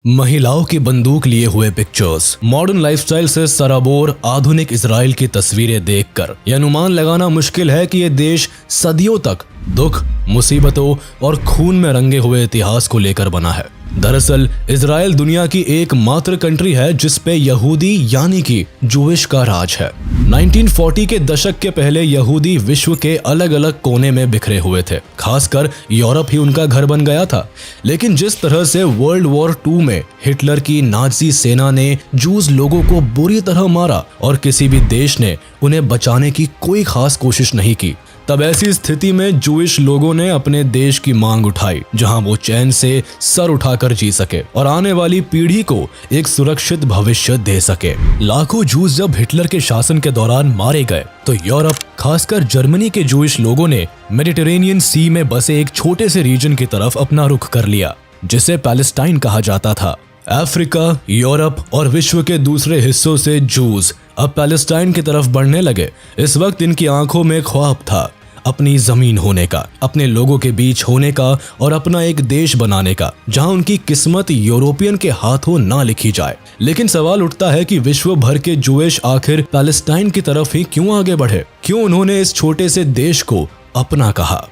महिलाओं की बंदूक लिए हुए पिक्चर्स, मॉडर्न लाइफस्टाइल से सराबोर आधुनिक इजराइल की तस्वीरें देखकर यह अनुमान लगाना मुश्किल है कि यह देश सदियों तक दुख, मुसीबतों और खून में रंगे हुए इतिहास को लेकर बना है। दरअसल इजराइल दुनिया की एकमात्र कंट्री है जिस पे यहूदी यानी कि जूइश का राज है। 1940 के दशक के पहले यहूदी विश्व के अलग अलग कोने में बिखरे हुए थे, खासकर यूरोप ही उनका घर बन गया था। लेकिन जिस तरह से वर्ल्ड वॉर 2 में हिटलर की नाजी सेना ने जूस लोगों को बुरी तरह मारा और किसी भी देश ने उन्हें बचाने की कोई खास कोशिश नहीं की, तब ऐसी स्थिति में जूइश लोगों ने अपने देश की मांग उठाई जहां वो चैन से सर उठाकर जी सके और आने वाली पीढ़ी को एक सुरक्षित भविष्य दे सके। लाखों जूस जब हिटलर के शासन के दौरान मारे गए तो यूरोप, खासकर जर्मनी के जूइश लोगों ने मेडिटेरेनियन सी में बसे एक छोटे से रीजन की तरफ अपना रुख कर लिया जिसे पैलेस्टाइन कहा जाता था। अफ्रीका, यूरोप और विश्व के दूसरे हिस्सों से जूस अब पैलेस्टाइन की तरफ बढ़ने लगे। इस वक्त इनकी आंखों में ख्वाब था अपनी जमीन होने का, अपने लोगों के बीच होने का और अपना एक देश बनाने का जहां उनकी किस्मत यूरोपियन के हाथों ना लिखी जाए। लेकिन सवाल उठता है कि विश्व भर के जूइश आखिर पैलेस्टाइन की तरफ ही क्यों आगे बढ़े? क्यों उन्होंने इस छोटे से देश को अपना कहा?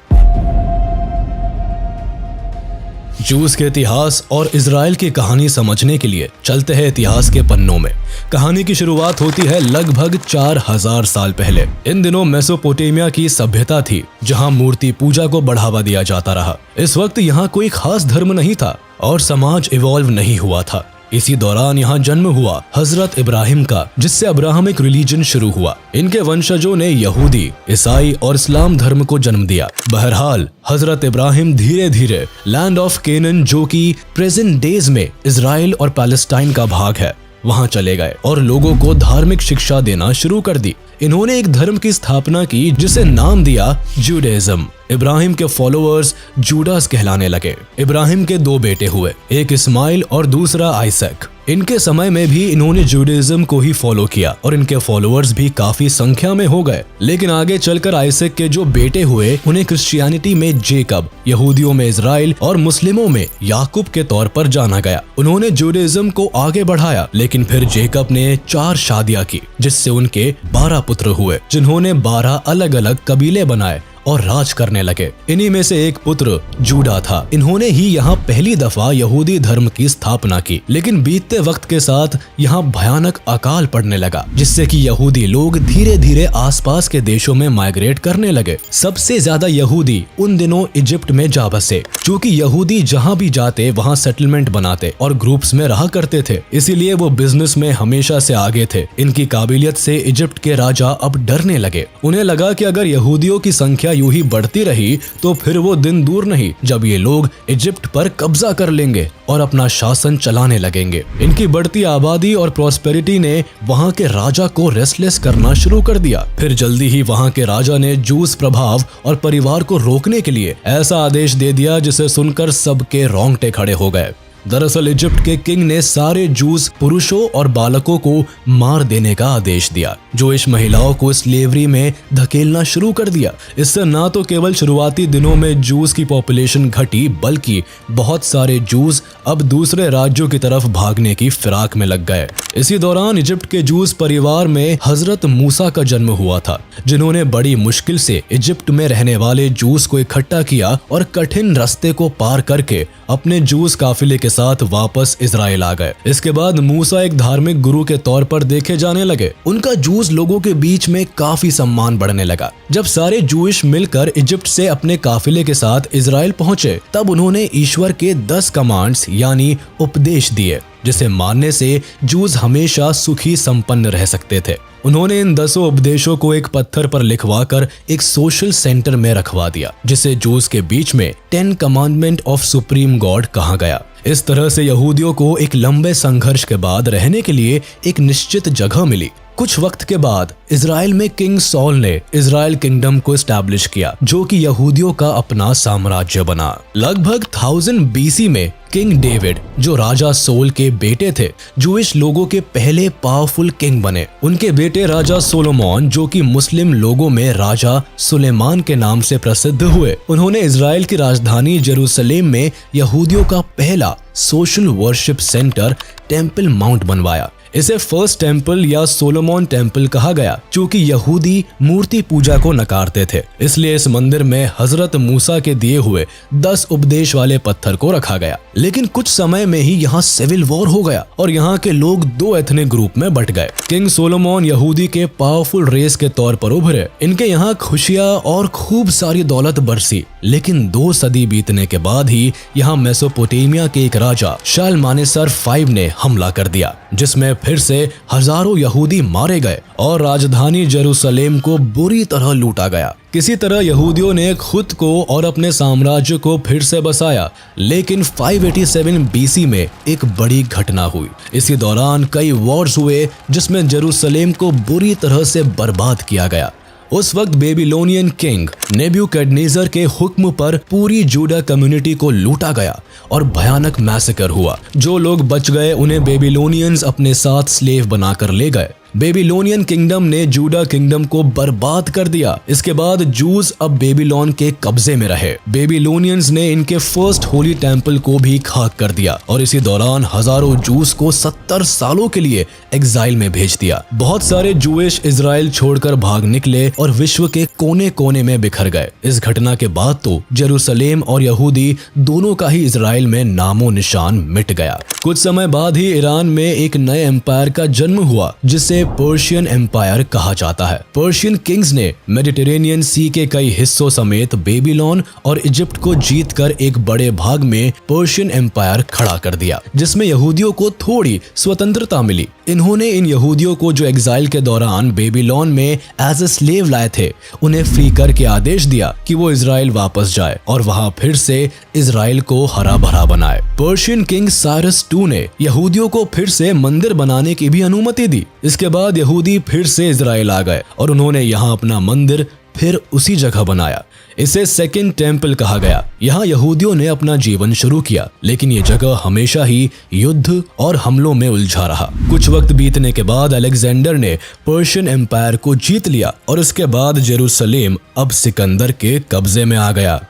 जूस के इतिहास और इजराइल की कहानी समझने के लिए चलते हैं इतिहास के पन्नों में। कहानी की शुरुआत होती है लगभग 4000 साल पहले। इन दिनों मेसोपोटामिया की सभ्यता थी जहां मूर्ति पूजा को बढ़ावा दिया जाता रहा। इस वक्त यहाँ कोई खास धर्म नहीं था और समाज इवॉल्व नहीं हुआ था। इसी दौरान यहाँ जन्म हुआ हजरत इब्राहिम का, जिससे अब्राहमिक रिलीजन शुरू हुआ। इनके वंशजों ने यहूदी, ईसाई और इस्लाम धर्म को जन्म दिया। बहरहाल हजरत इब्राहिम धीरे धीरे लैंड ऑफ केनन, जो कि प्रेजेंट डेज में इजराइल और पैलेस्टाइन का भाग है, वहां चले गए और लोगों को धार्मिक शिक्षा देना शुरू कर दी। इन्होंने एक धर्म की स्थापना की जिसे नाम दिया जूडाइज्म। इब्राहिम के फॉलोअर्स जूडास कहलाने लगे। इब्राहिम के 2 बेटे हुए, एक इस्माइल और दूसरा आइसक। इनके समय में भी इन्होंने जूडाइज्म को ही फॉलो किया और इनके फॉलोअर्स भी काफी संख्या में हो गए। लेकिन आगे चलकर आइसक के जो बेटे हुए उन्हें क्रिश्चियनिटी में जेकब, यहूदियों में इजराइल और मुस्लिमों में याकूब के तौर पर जाना गया। उन्होंने जूडाइज्म को आगे बढ़ाया, लेकिन फिर जेकब ने 4 शादियां की जिससे उनके 12 पुत्र हुए, जिन्होंने 12 अलग अलग कबीले बनाए और राज करने लगे। इन्हीं में से एक पुत्र जूडा था। इन्होंने ही यहाँ पहली दफा यहूदी धर्म की स्थापना की। लेकिन बीतते वक्त के साथ यहाँ भयानक अकाल पड़ने लगा, जिससे कि यहूदी लोग धीरे धीरे आसपास के देशों में माइग्रेट करने लगे। सबसे ज्यादा यहूदी उन दिनों इजिप्ट में जा बसे, क्योंकि यहूदी जहाँ भी जाते वहाँ सेटलमेंट बनाते और ग्रुप्स में रहा करते थे, इसीलिए वो बिजनेस में हमेशा से आगे थे। इनकी काबिलियत से इजिप्ट के राजा अब डरने लगे। उन्हें लगा कि अगर यहूदियों की संख्या यूं ही बढ़ती रही तो फिर वो दिन दूर नहीं जब ये लोग इजिप्ट पर कब्जा कर लेंगे और अपना शासन चलाने लगेंगे। इनकी बढ़ती आबादी और प्रॉस्पेरिटी ने वहां के राजा को रेस्टलेस करना शुरू कर दिया। फिर जल्दी ही वहां के राजा ने जूस प्रभाव और परिवार को रोकने के लिए ऐसा आदेश दे दिया जिसे सुनकर सबके रोंगटे खड़े हो गए। दरअसल इजिप्ट के किंग ने सारे जूस पुरुषों और बालकों को मार देने का आदेश दिया। जूइश महिलाओं को स्लेवरी में धकेलना शुरू कर दिया। इससे न तो केवल शुरुआती दिनों में जूस की पॉपुलेशन घटी, बल्कि बहुत सारे जूस अब दूसरे राज्यों की तरफ भागने की फिराक में लग गए। इसी दौरान इजिप्ट के जूस परिवार में हजरत मूसा का जन्म हुआ था, जिन्होंने बड़ी मुश्किल से इजिप्ट में रहने वाले जूस को इकट्ठा किया और कठिन रास्ते को पार करके अपने जूस काफिले के साथ वापस इजराइल आ गए। इसके बाद मूसा एक धार्मिक गुरु के तौर पर देखे जाने लगे। उनका जूस लोगों के बीच में काफी सम्मान बढ़ने लगा। जब सारे जूइश मिलकर इजिप्ट से अपने काफिले के साथ इजराइल पहुंचे, तब उन्होंने ईश्वर के 10 कमांड्स यानी उपदेश दिए, जिसे मानने से जूस हमेशा सुखी संपन्न रह सकते थे। उन्होंने इन 10 उपदेशों को एक पत्थर पर लिखवाकर एक सोशल सेंटर में रखवा दिया, जिसे जूस के बीच में 10 कमांडमेंट ऑफ सुप्रीम गॉड कहा गया। इस तरह से यहूदियों को एक लंबे संघर्ष के बाद रहने के लिए एक निश्चित जगह मिली। कुछ वक्त के बाद इजराइल में किंग सॉल ने इजराइल किंगडम को एस्टैब्लिश किया, जो कि यहूदियों का अपना साम्राज्य बना। लगभग 1000 BC में किंग डेविड, जो राजा सोल के बेटे थे, जूइश लोगों के पहले पावरफुल किंग बने। उनके बेटे राजा सोलोमन, जो कि मुस्लिम लोगों में राजा सुलेमान के नाम से प्रसिद्ध हुए, उन्होंने इजराइल की राजधानी जेरूसलेम में यहूदियों का पहला social worship centre temple mount बनवाया। इसे फर्स्ट टेम्पल या सोलोमन टेम्पल कहा गया, क्योंकि यहूदी मूर्ति पूजा को नकारते थे। इसलिए इस मंदिर में हजरत मूसा के दिए हुए 10 उपदेश वाले पत्थर को रखा गया। लेकिन कुछ समय में ही यहाँ सिविल वॉर हो गया और यहाँ के लोग 2 एथनिक ग्रुप में बंट गए। किंग सोलोमन यहूदी के पावरफुल रेस के तौर पर उभरे। इनके यहाँ खुशियाँ और खूब सारी दौलत बरसी। लेकिन 2 सदी बीतने के बाद ही यहाँ मेसोपोटामिया के एक राजा शालमानेसर 5 ने हमला कर दिया, जिसमें फिर से हजारों यहूदी मारे गए और राजधानी जेरूसलेम को बुरी तरह लूटा गया। किसी तरह यहूदियों ने खुद को और अपने साम्राज्य को फिर से बसाया। लेकिन 587 BC में एक बड़ी घटना हुई। इसी दौरान कई वॉर्स हुए, जिसमें जेरूसलेम को बुरी तरह से बर्बाद किया गया। उस वक्त बेबीलोनियन किंग नेबुकदनेस्सर के हुक्म पर पूरी जूडा कम्युनिटी को लूटा गया और भयानक मैसेकर हुआ। जो लोग बच गए उन्हें बेबीलोनियंस अपने साथ स्लेव बनाकर ले गए। बेबीलोनियन किंगडम ने जूडा किंगडम को बर्बाद कर दिया। इसके बाद जूस अब बेबीलोन के कब्जे में रहे। बेबीलोनियंस ने इनके फर्स्ट होली टेम्पल को भी खाक कर दिया और इसी दौरान हजारों जूस को 70 सालों के लिए एग्जाइल में भेज दिया। बहुत सारे जूइश इजराइल छोड़कर भाग निकले और विश्व के कोने कोने में बिखर गए। इस घटना के बाद तो जेरूसलेम और यहूदी दोनों का ही इजराइल में नामो निशान मिट गया। कुछ समय बाद ही ईरान में एक नए एम्पायर का जन्म हुआ, जिसे पर्शियन एम्पायर कहा जाता है। पर्शियन किंग्स ने मेडिटेरेनियन सी के कई हिस्सों समेत बेबीलोन और इजिप्ट को जीतकर एक बड़े भाग में पर्शियन एम्पायर खड़ा कर दिया, जिसमें यहूदियों को थोड़ी स्वतंत्रता मिली। इन्होंने इन यहूदियों को जो एग्जाइल के दौरान बेबीलोन में एज ए स्लेव लाए थे, उन्हें फ्री करके आदेश दिया कि वो इजराइल वापस जाए और वहां फिर से इजराइल को हरा भरा बनाए। पर्शियन किंग साइरस II ने यहूदियों को फिर से मंदिर बनाने की भी अनुमति दी। इसके बाद यहूदी फिर से इजराइल आ गए और उन्होंने यहाँ अपना मंदिर फिर उसी जगह बनाया। इसे सेकंड टेम्पल कहा गया। यहाँ यहूदियों ने अपना जीवन शुरू किया, लेकिन ये जगह हमेशा ही युद्ध और हमलों में उलझा रहा। कुछ वक्त बीतने के बाद अलेक्जेंडर ने पर्शियन एम्पायर को जीत लिया और इसके बाद जेरूसलेम अब सिकंदर के कब्जे में आ गया।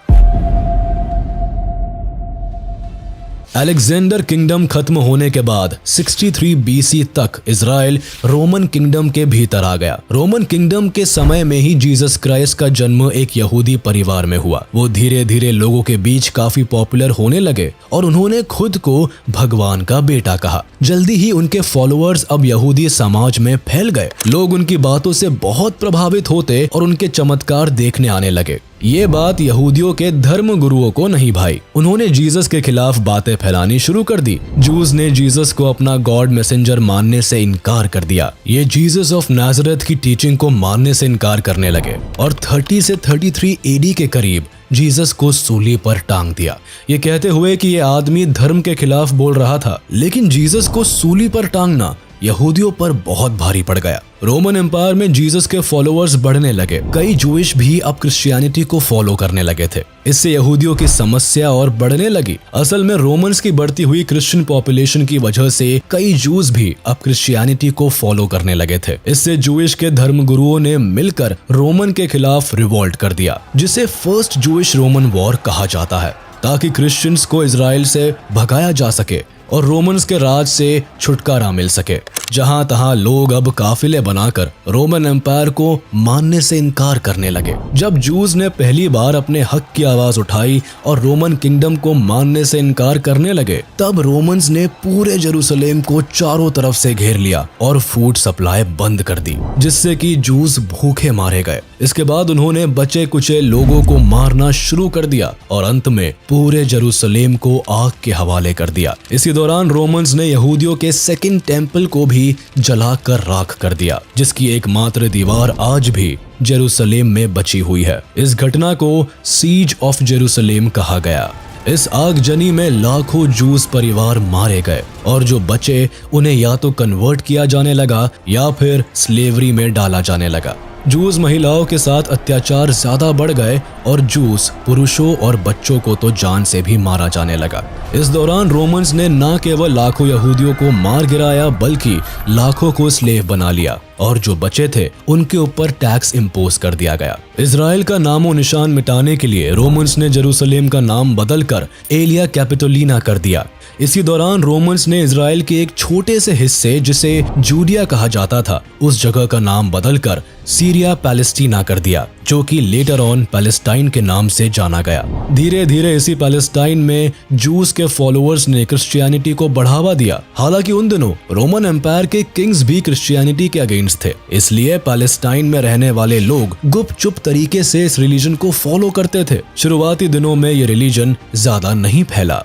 अलेक्जेंडर किंगडम खत्म होने के बाद 63 BC तक इजराइल रोमन किंगडम के भीतर आ गया। रोमन किंगडम के समय में ही जीसस क्राइस्ट का जन्म एक यहूदी परिवार में हुआ। वो धीरे धीरे लोगों के बीच काफी पॉपुलर होने लगे और उन्होंने खुद को भगवान का बेटा कहा। जल्दी ही उनके फॉलोअर्स अब यहूदी समाज में फैल गए। लोग उनकी बातों से बहुत प्रभावित होते और उनके चमत्कार देखने आने लगे। ये बात यहूदियों के धर्म गुरुओं को नहीं भाई। उन्होंने जीसस के खिलाफ बातें फैलानी शुरू कर दी। जूस ने जीसस को अपना गॉड मैसेंजर मानने से इनकार कर दिया। ये जीसस ऑफ नाजरेथ की टीचिंग को मानने से इनकार करने लगे और 30 से 33 AD के करीब जीसस को सूली पर टांग दिया, ये कहते हुए कि ये आदमी धर्म के खिलाफ बोल रहा था। लेकिन जीसस को सूली पर टांगना यहूदियों पर बहुत भारी पड़ गया। रोमन एम्पायर में जीसस के फॉलोअर्स बढ़ने लगे। कई जूइश भी अब क्रिश्चियनिटी को फॉलो करने लगे थे। इससे यहूदियों की समस्या और बढ़ने लगी। असल में रोमन्स की बढ़ती हुई क्रिश्चियन पॉपुलेशन की वजह से कई जूस भी अब क्रिश्चियनिटी को फॉलो करने लगे थे। इससे जूइश के धर्म गुरुओं ने मिलकर रोमन के खिलाफ रिवोल्ट कर दिया, जिसे फर्स्ट जूइश रोमन वॉर कहा जाता है, ताकि क्रिश्चियंस को इजराइल से भगाया जा सके और रोमन्स के राज से छुटकारा मिल सके। जहां तहां लोग अब काफिले बनाकर रोमन एम्पायर को मानने से इनकार करने लगे। जब जूस ने पहली बार अपने हक की आवाज उठाई और रोमन किंगडम को मानने से इनकार करने लगे, तब रोमन्स ने पूरे जेरूसलेम को चारों तरफ से घेर लिया और फूड सप्लाई बंद कर दी, जिससे कि जूस भूखे मारे गए। इसके बाद उन्होंने बचे कुचे लोगों को मारना शुरू कर दिया और अंत में पूरे जेरूसलेम को आग के हवाले कर दिया। इसी दौरान रोमन्स ने यहूदियों के सेकंड टेम्पल को भी जलाकर राख कर दिया, जिसकी एकमात्र दीवार आज भी जेरूसलेम में बची हुई है। इस घटना को सीज ऑफ जेरूसलेम कहा गया। इस आगजनी में लाखों जूस परिवार मारे गए और जो बचे उन्हें या तो कन्वर्ट किया जाने लगा या फिर स्लेवरी में डाला जाने लगा। जूस महिलाओं के साथ अत्याचार ज्यादा बढ़ गए और जूस पुरुषों और बच्चों को तो जान से भी मारा जाने लगा। इस दौरान रोमन्स ने न केवल लाखों यहूदियों को मार गिराया बल्कि लाखों को स्लेव बना लिया और जो बचे थे उनके ऊपर टैक्स इम्पोज कर दिया गया। इजराइल का नामो निशान मिटाने के लिए रोमन्स ने जेरूसलेम का नाम बदलकर एलिया कैपिटोलिना कर दिया। इसी दौरान रोमन्स ने इजराइल के एक छोटे से हिस्से जिसे जूडिया कहा जाता था उस जगह का नाम बदलकर सीरिया पैलेस्टीना कर दिया, जो कि लेटर ऑन पैलेस्टाइन के नाम से जाना गया। धीरे धीरे इसी पैलेस्टाइन में जूस के फॉलोअर्स ने क्रिश्चियनिटी को बढ़ावा दिया। हालांकि उन दिनों रोमन एम्पायर के किंग्स भी क्रिश्चियनिटी के अगेंस्ट थे, इसलिए पैलेस्टाइन में रहने वाले लोग गुपचुप तरीके से इस रिलीजन को फॉलो करते थे। शुरुआती दिनों में ये रिलीजन ज्यादा नहीं फैला।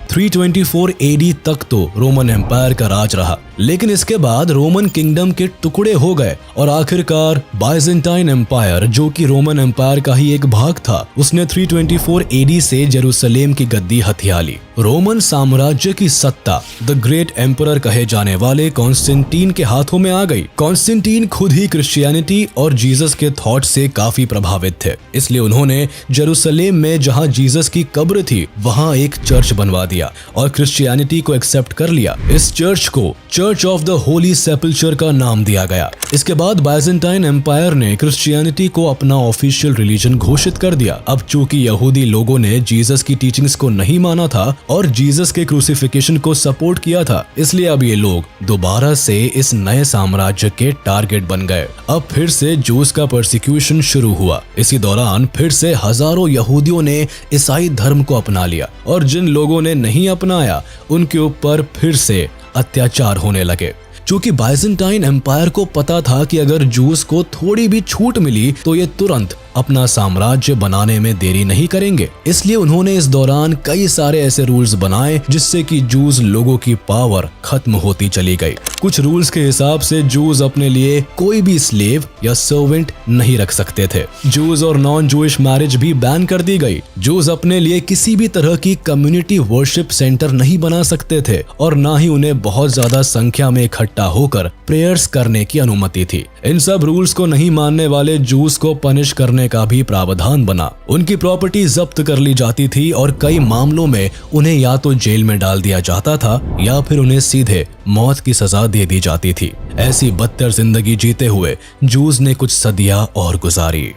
324 AD तक तो रोमन एम्पायर का राज रहा, लेकिन इसके बाद रोमन किंगडम के टुकड़े हो गए और आखिरकार बाइजेंटाइन एम्पायर, जो कि रोमन एम्पायर का ही एक भाग था, उसने 324 AD से जेरूसलेम की गद्दी हथिया ली। रोमन साम्राज्य की सत्ता द ग्रेट एम्परर कहे जाने वाले कॉन्स्टेंटीन के हाथों में आ गई। कॉन्स्टेंटीन खुद ही क्रिश्चियनिटी और जीसस के थॉट से काफी प्रभावित थे, इसलिए उन्होंने जेरूसलेम में जहां जीसस की कब्र थी वहां एक चर्च बनवा दिया और क्रिश्चियनिटी को एक्सेप्ट कर लिया। इस चर्च को चर्च ऑफ द होली सेपल्चर का नाम दिया गया। इसके बाद बाइजेंटाइन एम्पायर ने क्रिश्चियनिटी को अपना ऑफिशियल रिलीजन घोषित कर दिया। अब चूंकि यहूदी लोगों ने जीसस की टीचिंग्स को नहीं माना था और जीसस के क्रूसिफिकेशन को सपोर्ट किया था, इसलिए अब ये लोग दोबारा से इस नए साम्राज्य के टारगेट बन गए। अब फिर से जूस का परसिक्यूशन शुरू हुआ। इसी दौरान फिर से हजारों यहूदियों ने ईसाई धर्म को अपना लिया और जिन लोगों ने नहीं अपनाया उनके ऊपर फिर से अत्याचार होने लगे। क्योंकि बाइजेंटाइन एम्पायर को पता था कि अगर जूस को थोड़ी भी छूट मिली तो ये तुरंत अपना साम्राज्य बनाने में देरी नहीं करेंगे, इसलिए उन्होंने इस दौरान कई सारे ऐसे रूल्स बनाए जिससे कि जूस लोगों की पावर खत्म होती चली गई। कुछ रूल्स के हिसाब से जूस अपने लिए कोई भी स्लेव या सर्वेंट नहीं रख सकते थे। जूस और नॉन जूइश मैरिज भी बैन कर दी गई। जूस अपने लिए किसी भी तरह की कम्युनिटी वर्शिप सेंटर नहीं बना सकते थे और ना ही उन्हें बहुत ज्यादा संख्या में इकट्ठा होकर प्रेयर्स करने की अनुमति थी। इन सब रूल्स को नहीं मानने वाले जूस को पनिश करने का भी प्रावधान बना। उनकी प्रॉपर्टी जब्त कर ली जाती थी और कई मामलों में उन्हें या तो जेल में डाल दिया जाता था या फिर उन्हें सीधे मौत की सजा दे दी जाती थी। ऐसी बदतर जिंदगी जीते हुए जूस ने कुछ सदियां और गुजारी।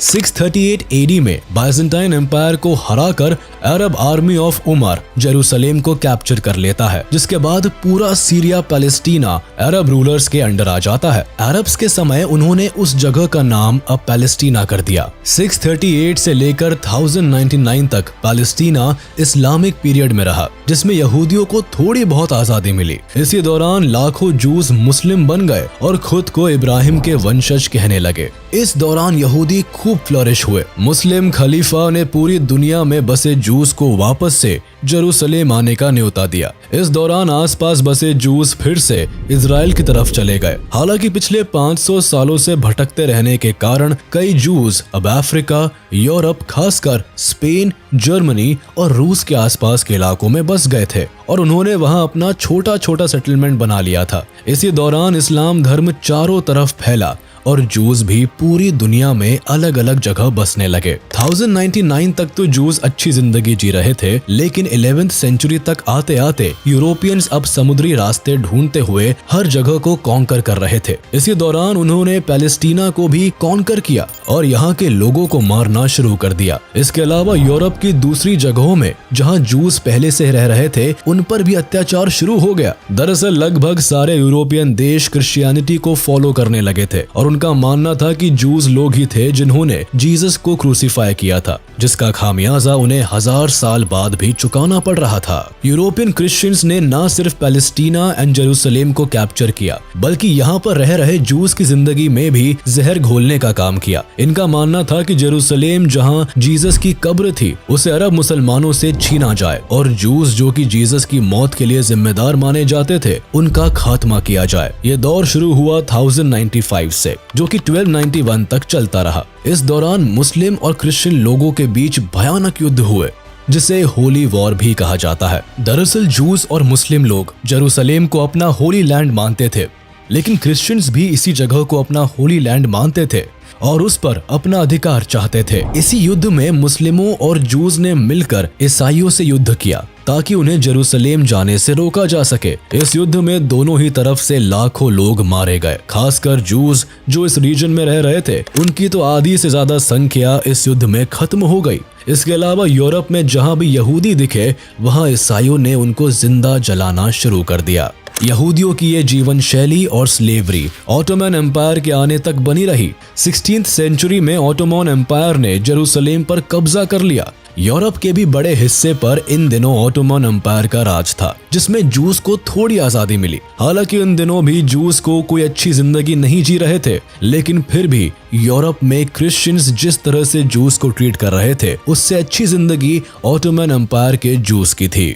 638 AD में बाइजेंटाइन एम्पायर को हराकर अरब आर्मी ऑफ उमर जेरूसलेम को कैप्चर कर लेता है, जिसके बाद पूरा सीरिया पैलेस्टीना अरब रूलर्स के अंडर आ जाता है। अरब्स के समय उन्होंने उस जगह का नाम अब पैलेस्टीना कर दिया। 638 से लेकर 1099 तक पैलेस्टीना इस्लामिक पीरियड में रहा, जिसमें यहूदियों को थोड़ी बहुत आजादी मिली। इसी दौरान लाखों जूस मुस्लिम बन गए और खुद को इब्राहिम के वंशज कहने लगे। इस दौरान यहूदी खूब फ्लरिश हुए। मुस्लिम खलीफा ने पूरी दुनिया में बसे जूस को वापस से जेरूसलेम आने का न्योता दिया। इस दौरान आसपास बसे जूस फिर से इजराइल की तरफ चले गए। हालांकि पिछले 500 सालों से भटकते रहने के कारण कई जूस अब अफ्रीका, यूरोप, खासकर स्पेन, जर्मनी और रूस के आसपास के इलाकों में बस गए थे और उन्होंने वहां अपना छोटा छोटा सेटलमेंट बना लिया था। इसी दौरान इस्लाम धर्म चारों तरफ फैला और जूस भी पूरी दुनिया में अलग अलग जगह बसने लगे। 1099 तक तो जूस अच्छी जिंदगी जी रहे थे, लेकिन 11th सेंचुरी तक आते आते यूरोपियंस अब समुद्री रास्ते ढूंढते हुए हर जगह को कॉन्कर कर रहे थे। इसी दौरान उन्होंने पैलेस्टीना को भी कॉन्कर किया और यहाँ के लोगों को मारना शुरू कर दिया। इसके अलावा यूरोप की दूसरी जगहों में जहाँ जूस पहले से रह रहे थे उन पर भी अत्याचार शुरू हो गया। दरअसल लगभग सारे यूरोपियन देश क्रिश्चियनिटी को फॉलो करने लगे थे और उनका मानना था कि जूस लोग ही थे जिन्होंने जीसस को क्रूसीफाई किया था, जिसका खामियाजा उन्हें 1000 साल बाद भी चुकाना पड़ रहा था। यूरोपियन क्रिश्चियंस ने न सिर्फ पैलेस्टीना एंड जेरूसलेम को कैप्चर किया, बल्कि यहाँ पर रह रहे जूस की जिंदगी में भी जहर घोलने का काम किया। इनका मानना था कि जेरूसलेम जहाँ जीसस की कब्र थी उसे अरब मुसलमानों से छीना जाए और जूस जो कि जीसस की मौत के लिए जिम्मेदार माने जाते थे उनका खात्मा किया जाए। ये दौर शुरू हुआ 1095 से। जो कि 1291 तक चलता रहा। इस दौरान मुस्लिम और क्रिश्चियन लोगों के बीच भयानक युद्ध हुए, जिसे होली वॉर भी कहा जाता है। दरअसल जूस और मुस्लिम लोग जेरूसलेम को अपना होली लैंड मानते थे, लेकिन क्रिश्चियंस भी इसी जगह को अपना होली लैंड मानते थे और उस पर अपना अधिकार चाहते थे। इसी युद्ध में मुस्लिमों और जूस ने मिलकर ईसाइयों से युद्ध किया ताकि उन्हें जेरूसलेम जाने से रोका जा सके। इस युद्ध में दोनों ही तरफ से लाखों लोग मारे गए, खासकर जूस जो इस रीजन में रह रहे थे। उनकी तो आधी से ज्यादा संख्या इस युद्ध में खत्म हो गई। इसके अलावा यूरोप में जहां भी यहूदी दिखे, वहां ईसाइयों ने उनको जिंदा जलाना शुरू कर दिया। यहूदियों की ये जीवन शैली और स्लेवरी ऑटोमन एम्पायर के आने तक बनी रही। 16th सेंचुरी में ऑटोमन एम्पायर ने जेरूसलेम पर कब्जा कर लिया। यूरोप के भी बड़े हिस्से पर इन दिनों ऑटोमन एम्पायर का राज था, जिसमें जूस को थोड़ी आजादी मिली। हालांकि उन दिनों भी जूस को कोई अच्छी जिंदगी नहीं जी रहे थे, लेकिन फिर भी यूरोप में क्रिश्चियंस जिस तरह से जूस को ट्रीट कर रहे थे, उससे अच्छी जिंदगी ऑटोमन एम्पायर के जूस की थी।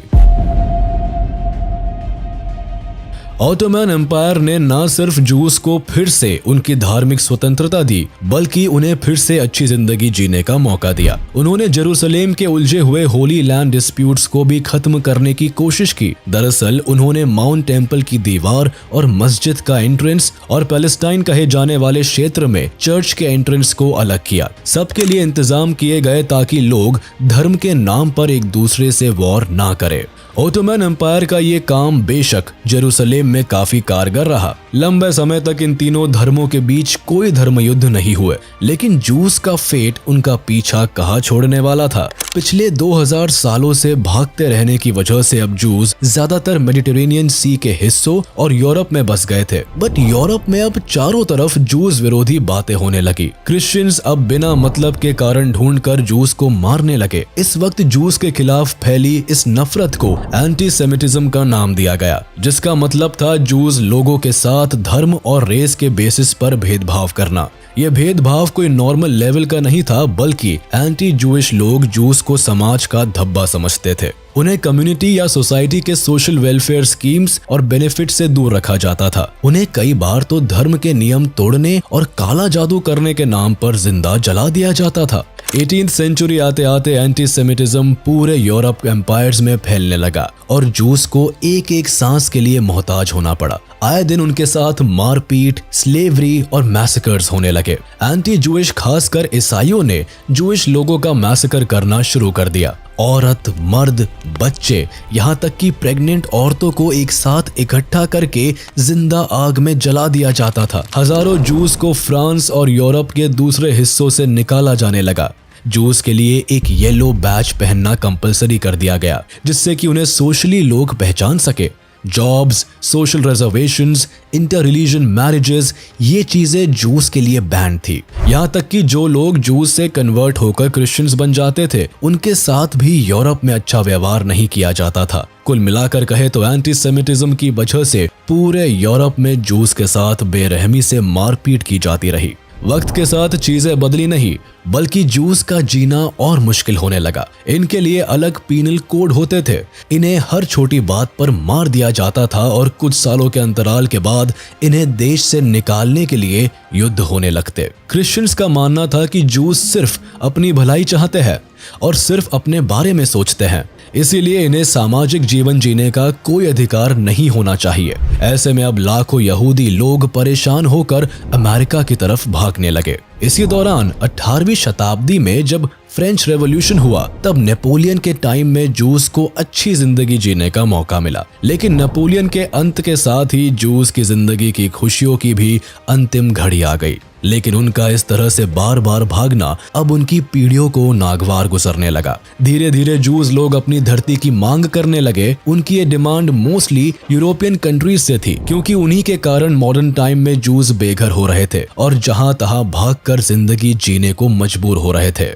ऑटोमन एम्पायर ने न सिर्फ जूस को फिर से उनकी धार्मिक स्वतंत्रता दी, बल्कि उन्हें फिर से अच्छी जिंदगी जीने का मौका दिया। उन्होंने जेरूसलेम के उलझे हुए होली लैंड डिस्प्यूट्स को भी खत्म करने की कोशिश की। दरअसल उन्होंने माउंट टेम्पल की दीवार और मस्जिद का एंट्रेंस और पैलेस्टाइन कहे जाने वाले क्षेत्र में चर्च के एंट्रेंस को अलग किया। सबके लिए इंतजाम किए गए ताकि लोग धर्म के नाम पर एक दूसरे से वॉर ना करें। ऑटोमन एम्पायर का ये काम बेशक जेरूसलेम में काफी कारगर रहा। लंबे समय तक इन तीनों धर्मों के बीच कोई धर्म युद्ध नहीं हुए, लेकिन जूस का फेट उनका पीछा कहाँ छोड़ने वाला था। पिछले 2000 सालों से भागते रहने की वजह से अब जूस ज्यादातर मेडिटेरेनियन सी के हिस्सों और यूरोप में बस गए थे। बट यूरोप में अब चारों तरफ जूस विरोधी बातें होने लगी। क्रिश्चियंस अब बिना मतलब के कारण ढूंढकर जूस को मारने लगे। इस वक्त जूस के खिलाफ फैली इस नफरत को एंटीसेमिटिज्म का नाम दिया गया, जिसका मतलब था जूस लोगों के साथ धर्म और रेस के बेसिस पर भेदभाव करना। यह भेदभाव कोई नॉर्मल लेवल का नहीं था, बल्कि एंटी जूइश लोग जूस को समाज का धब्बा समझते थे। उन्हें कम्युनिटी या सोसाइटी के सोशल वेलफेयर स्कीम्स और बेनिफिट से दूर रखा जाता था। उन्हें कई बार तो धर्म के नियम तोड़ने और काला जादू करने के नाम पर जिंदा जला दिया जाता था। 18th सेंचुरी आते आते एंटीसेमिटिज्म पूरे यूरोप एम्पायर्स में फैलने लगा और जूस को एक एक सांस के लिए मोहताज होना पड़ा। आए दिन उनके साथ मारपीट, स्लेवरी और मैसेकर्स होने लगे। एंटी जूइश खासकर ईसाइयों ने जूइश लोगों का मैसेकर करना शुरू कर दिया। औरत, मर्द, बच्चे, यहाँ तक कि प्रेग्नेंट औरतों को एक साथ इकट्ठा करके जिंदा आग में जला दिया जाता था। हजारों जूस को फ्रांस और यूरोप के दूसरे हिस्सों से निकाला जाने लगा। जूस के लिए एक येलो बैच पहनना कंपलसरी कर दिया गया, जिससे कि उन्हें सोशली लोग पहचान सके। Jobs, social reservations, inter religion marriages, ये चीजें जूस के लिए बैन थी। यहाँ तक कि जो लोग जूस से कन्वर्ट होकर क्रिश्चियंस बन जाते थे, उनके साथ भी यूरोप में अच्छा व्यवहार नहीं किया जाता था। कुल मिलाकर कहे तो एंटीसेमिटिज्म की वजह से पूरे यूरोप में जूस के साथ बेरहमी से मारपीट की जाती रही। वक्त के साथ चीजें बदली नहीं, बल्कि जूस का जीना और मुश्किल होने लगा। इनके लिए अलग पीनल कोड होते थे। इन्हें हर छोटी बात पर मार दिया जाता था और कुछ सालों के अंतराल के बाद इन्हें देश से निकालने के लिए युद्ध होने लगते। क्रिश्चियंस का मानना था कि जूस सिर्फ अपनी भलाई चाहते हैं और सिर्फ अपने बारे में सोचते हैं, इसीलिए इन्हें सामाजिक जीवन जीने का कोई अधिकार नहीं होना चाहिए। ऐसे में अब लाखों यहूदी लोग परेशान होकर अमेरिका की तरफ भागने लगे। इसी दौरान 18वीं शताब्दी में जब फ्रेंच रेवोल्यूशन हुआ, तब नेपोलियन के टाइम में जूस को अच्छी जिंदगी जीने का मौका मिला। लेकिन नेपोलियन के अंत के साथ ही जूस की जिंदगी की खुशियों की भी अंतिम घड़ी आ गई। लेकिन उनका इस तरह से बार बार भागना अब उनकी पीढ़ियों को नागवार गुजरने लगा। धीरे धीरे जूस लोग अपनी धरती की मांग करने लगे। उनकी ये डिमांड मोस्टली यूरोपियन कंट्रीज से थी, क्योंकि उन्हीं के कारण मॉडर्न टाइम में जूस बेघर हो रहे थे और जहां तहां भागकर जिंदगी जीने को मजबूर हो रहे थे।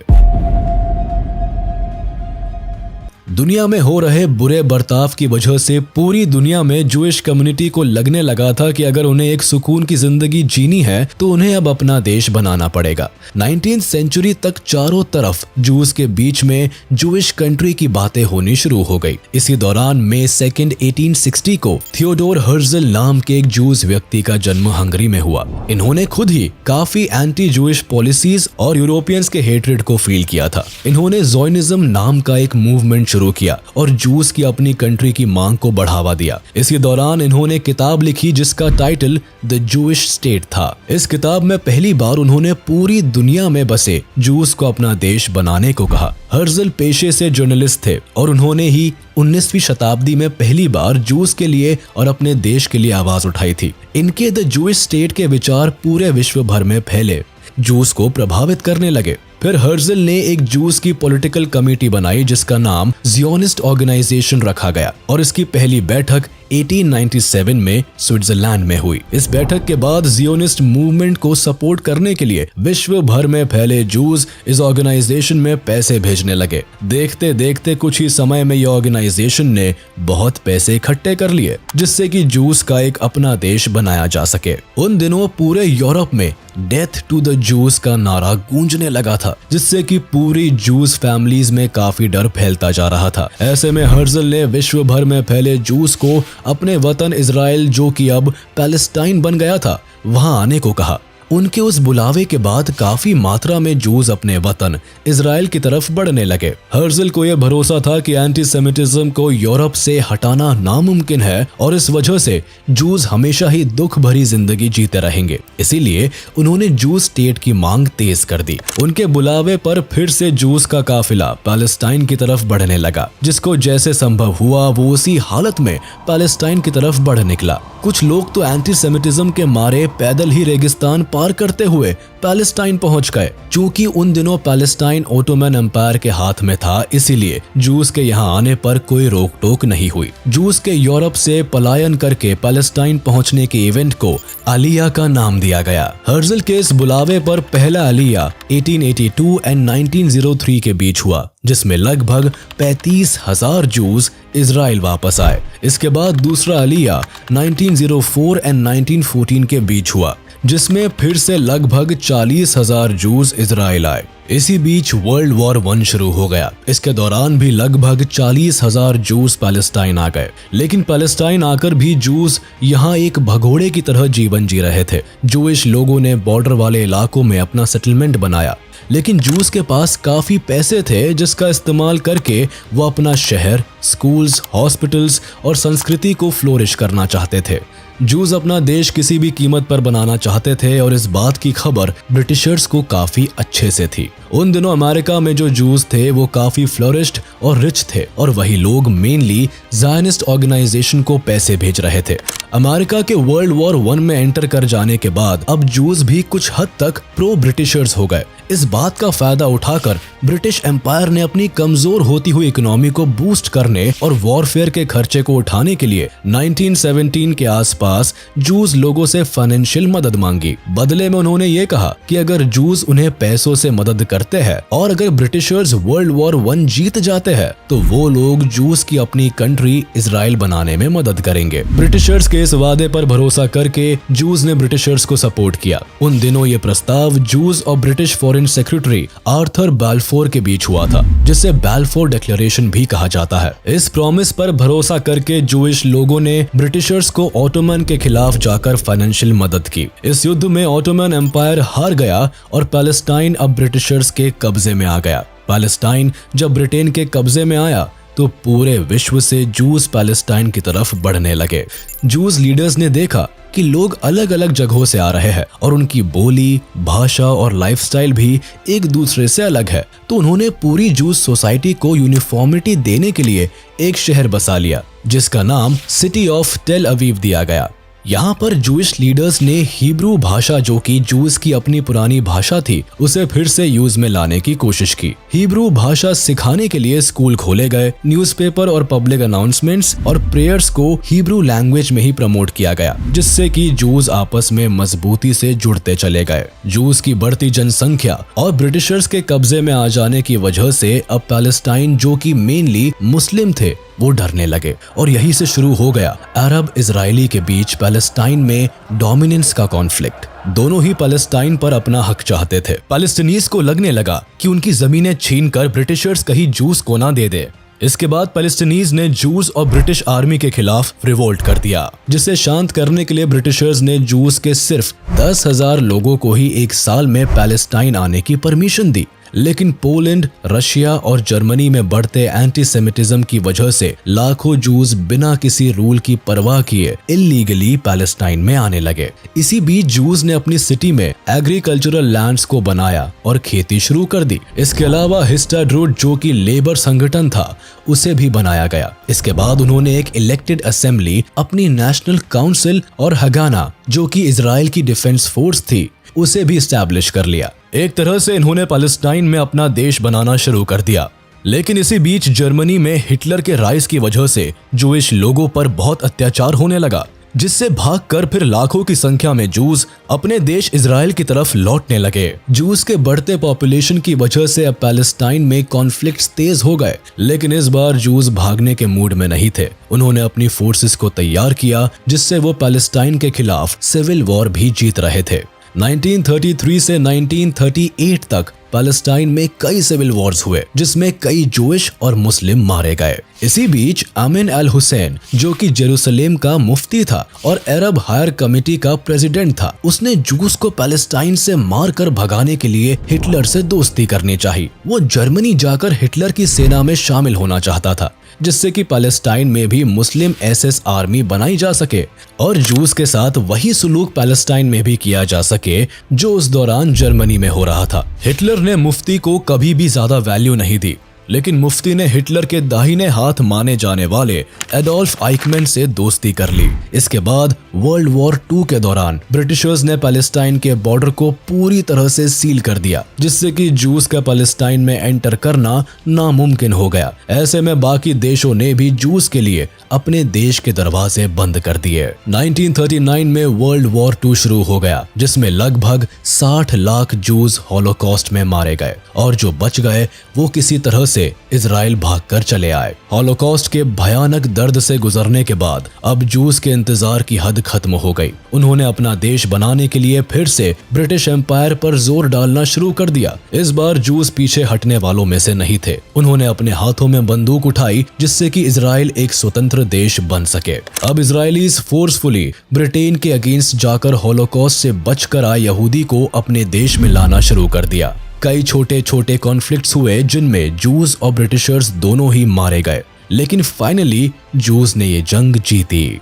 दुनिया में हो रहे बुरे बर्ताव की वजह से पूरी दुनिया में जूइश कम्युनिटी को लगने लगा था कि अगर उन्हें एक सुकून की जिंदगी जीनी है तो उन्हें अब अपना देश बनाना पड़ेगा। 19th सेंचुरी तक चारों तरफ जूस के बीच में जूइश कंट्री की बातें होनी शुरू हो गई। इसी दौरान मई 2, 1860 को थियोडोर हर्जल नाम के एक जूस व्यक्ति का जन्म हंगरी में हुआ। इन्होंने खुद ही काफी एंटी जूइश पॉलिसीज और यूरोपियंस के हेट्रेड को फील किया था। इन्होंने ज़ोनिज्म नाम का एक मूवमेंट शुरू किया और जूस की अपनी कंट्री की मांग को बढ़ावा दिया। इसी दौरान इन्होंने किताब लिखी जिसका टाइटल द जूइश स्टेट था। इस किताब में पहली बार उन्होंने पूरी दुनिया में बसे जूस को अपना देश बनाने को कहा। हर्जल पेशे से जर्नलिस्ट थे और उन्होंने ही 19वीं शताब्दी में पहली बार जूस के लिए और अपने देश के लिए आवाज उठाई थी। इनके द जूइश स्टेट के विचार पूरे विश्व भर में फैले, जूस को प्रभावित करने लगे। फिर हर्जल ने एक जूस की पॉलिटिकल कमेटी बनाई जिसका नाम ज़ियोनिस्ट ऑर्गेनाइजेशन रखा गया और इसकी पहली बैठक 1897 में स्विट्जरलैंड में हुई। इस बैठक के बाद ज़ियोनिस्ट मूवमेंट को सपोर्ट करने के लिए विश्व भर में फैले जूस इस ऑर्गेनाइजेशन में पैसे भेजने लगे। देखते देखते कुछ ही समय में यह ऑर्गेनाइजेशन ने बहुत पैसे इकट्ठे कर लिए जिससे कि जूस का एक अपना देश बनाया जा सके। उन दिनों पूरे यूरोप में डेथ टू द जूस का नारा गूंजने लगा था जिससे कि पूरी जूस फैमिलीज में काफी डर फैलता जा रहा था। ऐसे में हर्जल ने विश्व भर में फैले जूस को अपने वतन इजराइल, जो कि अब पैलेस्टाइन बन गया था, वहां आने को कहा। उनके उस बुलावे के बाद काफी मात्रा में जूस अपने वतन इजराइल की तरफ बढ़ने लगे। हर्जल को यह भरोसा था कि एंटीसेमिटिज्म को यूरोप से हटाना नामुमकिन है और इस वजह से जूस हमेशा ही दुख भरी जिंदगी जीते रहेंगे। इसीलिए उन्होंने जूस स्टेट की मांग तेज कर दी। उनके बुलावे पर फिर से जूस का काफिला पैलेस्टाइन की तरफ बढ़ने लगा। जिसको जैसे संभव हुआ वो उसी हालत में पैलेस्टाइन की तरफ बढ़ निकला। कुछ लोग तो एंटीसेमिटिज्म के मारे पैदल ही रेगिस्तान पार करते हुए पैलेस्टाइन पहुंच गए। चूंकि उन दिनों पैलेस्टाइन ओटोमन एम्पायर के हाथ में था, इसीलिए जूस के यहाँ आने पर कोई रोक टोक नहीं हुई। जूस के यूरोप से पलायन करके पैलेस्टाइन पहुंचने के इवेंट को आलिया का नाम दिया गया। हर्जल के इस बुलावे पर पहला आलिया 1882 एंड 1903 के बीच हुआ जिसमें लगभग 35,000 जूस इजराइल वापस आए। इसके बाद दूसरा आलिया 1904 एंड 1914 के बीच हुआ जिसमें फिर से लगभग 40,000 जूस इजराइल आए। इसी बीच वर्ल्ड वॉर 1 शुरू हो गया। इसके दौरान भी लगभग 40,000 जूस पैलेस्टाइन आ गए। लेकिन पैलेस्टाइन आकर भी जूस यहाँ एक भगोड़े की तरह जीवन जी रहे थे। जूइश लोगों ने बॉर्डर वाले इलाकों में अपना सेटलमेंट बनाया, लेकिन जूस के पास काफी पैसे थे जिसका इस्तेमाल करके वो अपना शहर, स्कूल्स, हॉस्पिटल्स और संस्कृति को फ्लोरिश करना चाहते थे। जूस अपना देश किसी भी कीमत पर बनाना चाहते थे और इस बात की खबर ब्रिटिशर्स को काफी अच्छे से थी। उन दिनों अमेरिका में जो जूस थे वो काफी फ्लोरिश्ड और रिच थे और वही लोग मेनली ज़ायनिस्ट ऑर्गेनाइजेशन को पैसे भेज रहे थे। अमेरिका के वर्ल्ड वॉर 1 में एंटर कर जाने के बाद अब जूस भी कुछ हद तक प्रो ब्रिटिशर्स हो गए। इस बात का फायदा उठाकर ब्रिटिश एम्पायर ने अपनी कमजोर होती हुई इकोनॉमी को बूस्ट करने और वॉरफेयर के खर्चे को उठाने के लिए 1917 के आसपास जूस लोगों से फाइनेंशियल मदद मांगी। बदले में उन्होंने ये कहा कि अगर जूस उन्हें पैसों से मदद करते हैं और अगर ब्रिटिशर्स वर्ल्ड वॉर 1 जीत जाते हैं तो वो लोग जूस की अपनी कंट्री इजराइल बनाने में मदद करेंगे। ब्रिटिशर्स के इस वादे पर भरोसा करके जूस ने ब्रिटिशर्स को सपोर्ट किया। उन दिनों ये प्रस्ताव जूस और British foreign secretary Arthur Balfour के बीच हुआ था जिसे बैल्फोर डिक्लेरेशन भी कहा जाता है। इस प्रॉमिस पर भरोसा करके जूइश लोगों ने ब्रिटिशर्स को ऑटोमन के खिलाफ जाकर फाइनेंशियल मदद की। इस युद्ध में ऑटोमन एम्पायर हार गया और पैलेस्टाइन अब ब्रिटिशर्स के कब्जे में आ गया। पैलेस्टाइन जब ब्रिटेन के कब्जे में आया तो पूरे विश्व से जूस पैलेस्टाइन की तरफ बढ़ने लगे। जूस लीडर्स ने देखा कि लोग अलग अलग जगहों से आ रहे हैं और उनकी बोली, भाषा और लाइफस्टाइल भी एक दूसरे से अलग है, तो उन्होंने पूरी जूस सोसाइटी को यूनिफॉर्मिटी देने के लिए एक शहर बसा लिया जिसका नाम सिटी ऑफ टेल अवीव दिया गया। यहाँ पर जूइश लीडर्स ने हिब्रू भाषा, जो कि जूस की अपनी पुरानी भाषा थी, उसे फिर से यूज में लाने की कोशिश की। हिब्रू भाषा सिखाने के लिए स्कूल खोले गए, न्यूज़पेपर और पब्लिक अनाउंसमेंट्स और प्रेयर्स को हिब्रू लैंग्वेज में ही प्रमोट किया गया, जिससे कि जूस आपस में मजबूती से जुड़ते चले गए। जूस की बढ़ती जनसंख्या और ब्रिटिशर्स के कब्जे में आ जाने की वजह से अब पैलेस्टाइन, जो कि मेनली मुस्लिम थे, वो डरने लगे और यहीं से शुरू हो गया अरब इजरायली के बीच पैलेस्टाइन में डोमिनेंस का कॉन्फ्लिक्ट। दोनों ही पैलेस्टाइन पर अपना हक चाहते थे। पैलेस्टीनीज को लगने लगा कि उनकी जमीनें छीनकर ब्रिटिशर्स कहीं जूस को ना दे दे। इसके बाद पैलेस्टीनीज ने जूस और ब्रिटिश आर्मी के खिलाफ रिवोल्ट कर दिया, जिसे शांत करने के लिए ब्रिटिशर्स ने जूस के सिर्फ 10,000 लोगों को ही एक साल में पैलेस्टाइन आने की परमिशन दी। लेकिन पोलैंड, रशिया और जर्मनी में बढ़ते एंटीसेमिटिज्म की वजह से लाखों जूस बिना किसी रूल की परवाह किए इल्लीगली पैलेस्टाइन में आने लगे। इसी बीच जूस ने अपनी सिटी में एग्रीकल्चरल लैंड्स को बनाया और खेती शुरू कर दी। इसके अलावा हिस्टाड्रूट, जो कि लेबर संगठन था, उसे भी बनाया गया। इसके बाद उन्होंने एक इलेक्टेड असेंबली, अपनी नेशनल काउंसिल और हगाना, जो कि इजराइल की डिफेंस फोर्स थी, उसे भी स्टैब्लिश कर लिया। एक तरह से इन्होंने पैलेस्टाइन में अपना देश बनाना शुरू कर दिया। लेकिन इसी बीच जर्मनी में हिटलर के राइज की वजह से जूइश लोगों पर बहुत अत्याचार होने लगा, जिससे भागकर फिर लाखों की संख्या में जूस अपने देश इजराइल की तरफ लौटने लगे। जूस के बढ़ते पॉपुलेशन की वजह से अब पैलेस्टाइन में कॉन्फ्लिक्ट्स तेज हो गए, लेकिन इस बार जूस भागने के मूड में नहीं थे। उन्होंने अपनी फोर्सेस को तैयार किया, जिससे वो पैलेस्टाइन के खिलाफ सिविल वॉर भी जीत रहे थे। 1933 से 1938 तक पैलेस्टाइन में कई सिविल वॉर्स हुए, जिसमें कई जूइश और मुस्लिम मारे गए। इसी बीच आमिन अल हुसैन, जो कि जेरूसलेम का मुफ्ती था और अरब हायर कमेटी का प्रेसिडेंट था, उसने जूस को पैलेस्टाइन से मारकर भगाने के लिए हिटलर से दोस्ती करनी चाहिए। वो जर्मनी जाकर हिटलर की सेना में शामिल होना चाहता था, जिससे कि पैलेस्टाइन में भी मुस्लिम एसएस आर्मी बनाई जा सके और जूस के साथ वही सुलूक पैलेस्टाइन में भी किया जा सके जो उस दौरान जर्मनी में हो रहा था। हिटलर ने मुफ्ती को कभी भी ज्यादा वैल्यू नहीं दी, लेकिन मुफ्ती ने हिटलर के दाहिने हाथ माने जाने वाले एडोल्फ आइकमैन से दोस्ती कर ली। इसके बाद वर्ल्ड वॉर 2 के दौरान ब्रिटिशर्स ने पैलेस्टाइन के बॉर्डर को पूरी तरह से सील कर दिया, जिससे कि जूस का पैलेस्टाइन में एंटर करना नामुमकिन हो गया। ऐसे में बाकी देशों ने भी जूस के लिए अपने देश के दरवाजे बंद कर दिए। 1939 में वर्ल्ड वॉर 2 शुरू हो गया, जिसमें लगभग 60 लाख जूस हॉलोकॉस्ट में मारे गए और जो बच गए वो किसी तरह से इजराइल भागकर चले आए। हॉलोकॉस्ट के भयानक दर्द से गुजरने के बाद अब जूस के इंतजार की हद खत्म हो गई। उन्होंने अपना देश बनाने के लिए फिर से ब्रिटिश एम्पायर पर जोर डालना शुरू कर दिया। इस बार जूस पीछे हटने वालों में से नहीं थे। उन्होंने अपने हाथों में बंदूक उठाई, जिससे कि इजराइल एक स्वतंत्र देश बन सके। अब इजरायलीज फोर्सफुली ब्रिटेन के अगेंस्ट जाकर हॉलोकॉस्ट से बचकर आए यहूदी को अपने देश में लाना शुरू कर दिया। कई छोटे छोटे कॉन्फ्लिक्ट्स हुए, जिनमें जूस और ब्रिटिशर्स दोनों ही मारे गए, लेकिन फाइनली जूस ने ये जंग जीती।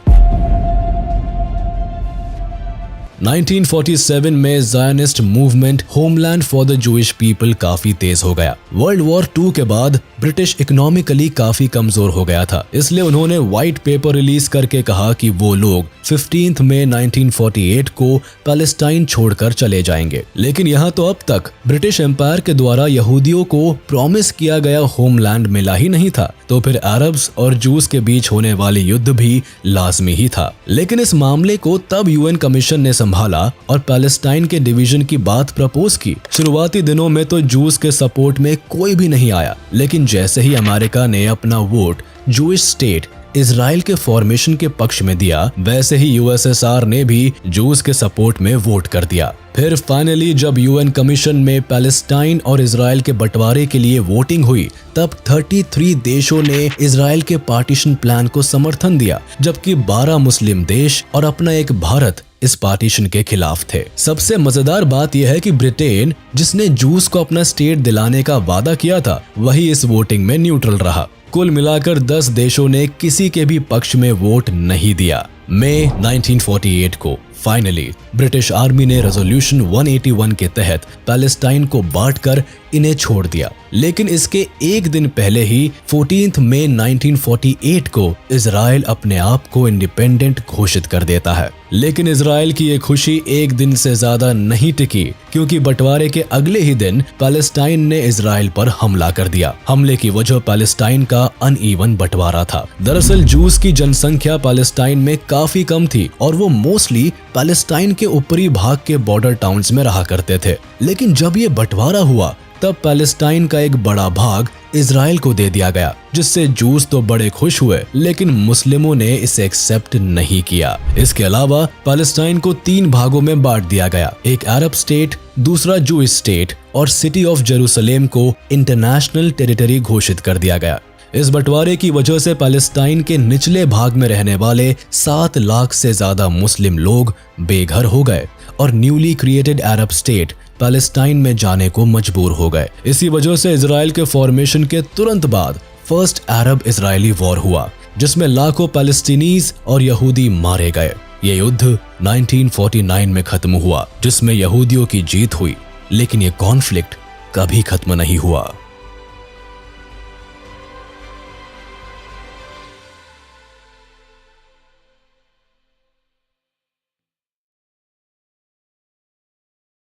1947 में Zionist movement homeland for the Jewish people काफी तेज हो गया। वर्ल्ड वॉर 2 के बाद ब्रिटिश इकोनॉमिकली काफी कमजोर हो गया था, इसलिए उन्होंने व्हाइट पेपर रिलीज करके कहा कि वो लोग 15 मई 1948 को पैलेस्टाइन छोड़कर चले जाएंगे। लेकिन यहाँ तो अब तक ब्रिटिश एम्पायर के द्वारा यहूदियों को प्रॉमिस किया गया होमलैंड मिला ही नहीं था, तो फिर अरब्स और जूस के बीच होने वाली युद्ध भी लाजमी ही था। लेकिन इस मामले को तब यूएन कमीशन ने संभाला और पैलेस्टाइन के डिवीजन की बात प्रपोज की। शुरुआती दिनों में तो जूस के सपोर्ट में कोई भी नहीं आया, लेकिन जैसे ही अमेरिका ने अपना वोट जूइश स्टेट इजराइल के फॉर्मेशन के पक्ष में दिया, वैसे ही यूएसएसआर ने भी जूस के सपोर्ट में वोट कर दिया। फिर फाइनली जब यूएन कमीशन में पैलेस्टाइन और इजराइल के बंटवारे के लिए वोटिंग हुई, तब 33 देशों ने इजराइल के पार्टीशन प्लान को समर्थन दिया, जबकि 12 मुस्लिम देश और अपना एक भारत इस पार्टीशन के खिलाफ थे। सबसे मजेदार बात यह है कि ब्रिटेन, जिसने जूस को अपना स्टेट दिलाने का वादा किया था, वही इस वोटिंग में न्यूट्रल रहा। कुल मिलाकर 10 देशों ने किसी के भी पक्ष में वोट नहीं दिया। मई 1948 को फाइनली ब्रिटिश आर्मी ने रेजोल्यूशन 181 के तहत पैलेस्टाइन को बांटकर इन्हें छोड़ दिया। लेकिन इसके एक दिन पहले ही 14 मई 1948 को इजराइल अपने आप को इंडिपेंडेंट घोषित कर देता है। लेकिन इजराइल की ये खुशी एक दिन से ज्यादा नहीं टिकी, क्योंकि बंटवारे के अगले ही दिन पैलेस्टाइन ने इजराइल पर हमला कर दिया। हमले की वजह पैलेस्टाइन का अनइवन बंटवारा था। दरअसल जूस की जनसंख्या पैलेस्टाइन में काफी कम थी और वो मोस्टली पैलेस्टाइन के ऊपरी भाग के बॉर्डर टाउन्स में रहा करते थे। लेकिन जब ये बंटवारा हुआ तब पैलेस्टाइन का एक बड़ा भाग इजराइल को दे दिया गया, जिससे जूस तो बड़े खुश हुए, लेकिन मुस्लिमों ने इसे एक्सेप्ट नहीं किया। इसके अलावा पैलेस्टाइन को 3 भागों में बांट दिया गया, एक अरब स्टेट, दूसरा जूइश स्टेट और सिटी ऑफ जेरूसलेम को इंटरनेशनल टेरिटरी घोषित कर दिया गया। इस बंटवारे की वजह से पैलेस्टाइन के निचले भाग में रहने वाले 7 लाख से ज्यादा मुस्लिम लोग बेघर हो गए और न्यूली क्रिएटेड अरब स्टेट पैलेस्टाइन में जाने को मजबूर हो गए। इसी वजह से इजराइल के फॉर्मेशन के तुरंत बाद फर्स्ट अरब इजरायली वॉर हुआ, जिसमें लाखों पैलेस्टीनीज और यहूदी मारे गए। ये युद्ध 1949 में खत्म हुआ, जिसमें यहूदियों की जीत हुई, लेकिन ये कॉन्फ्लिक्ट कभी खत्म नहीं हुआ।